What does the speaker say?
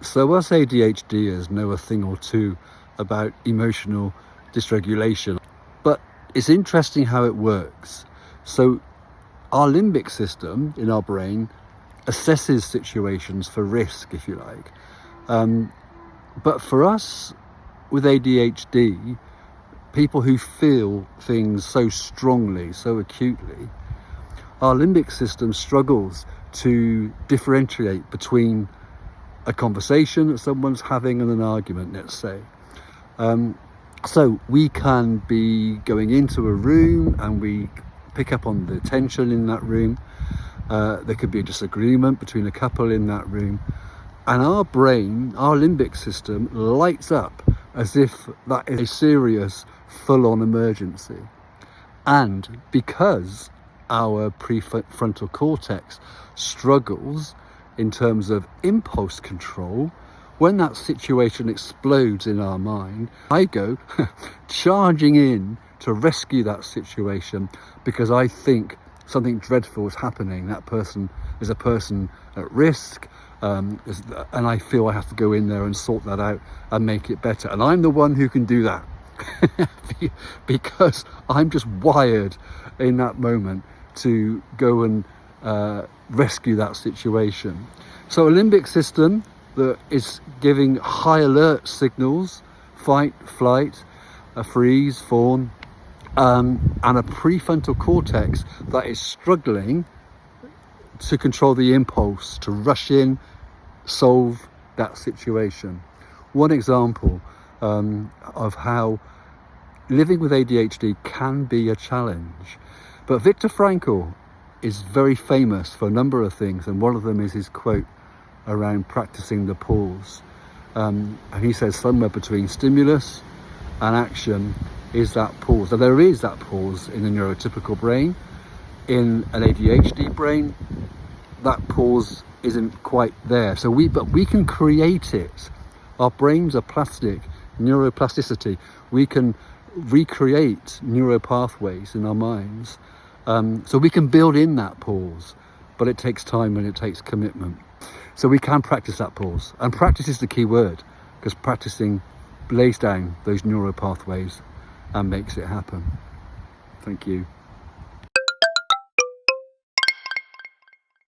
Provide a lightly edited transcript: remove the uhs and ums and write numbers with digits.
So us ADHDers know a thing or two about emotional dysregulation, but it's interesting how it works. So our limbic system in our brain assesses situations for risk, if you like. But for us with ADHD, people who feel things so strongly, so acutely, our limbic system struggles to differentiate between a conversation that someone's having and an argument, let's say. So we can be going into a room and we pick up on the tension in that room. There could be a disagreement between a couple in that room, and our brain, our limbic system, lights up as if that is a serious, full-on emergency. And because our prefrontal cortex struggles in terms of impulse control, when that situation explodes in our mind, I go charging in to rescue that situation because I think something dreadful is happening. That person is a person at risk, and I feel I have to go in there and sort that out and make it better. And I'm the one who can do that because I'm just wired in that moment to go and rescue that situation. So a limbic system that is giving high alert signals, fight, flight, a freeze, fawn, and a prefrontal cortex that is struggling to control the impulse to rush in, solve that situation. One example of how living with ADHD can be a challenge. But Viktor Frankl is very famous for a number of things, and one of them is his quote around practicing the pause. And he says somewhere between stimulus and action is that pause. Now there is that pause in the neurotypical brain. In an ADHD brain, that pause isn't quite there. But we can create it. Our brains are plastic, neuroplasticity. We can recreate neural pathways in our minds. So we can build in that pause, but it takes time and it takes commitment. So we can practice that pause. And practice is the key word, because practicing lays down those neural pathways and makes it happen. Thank you.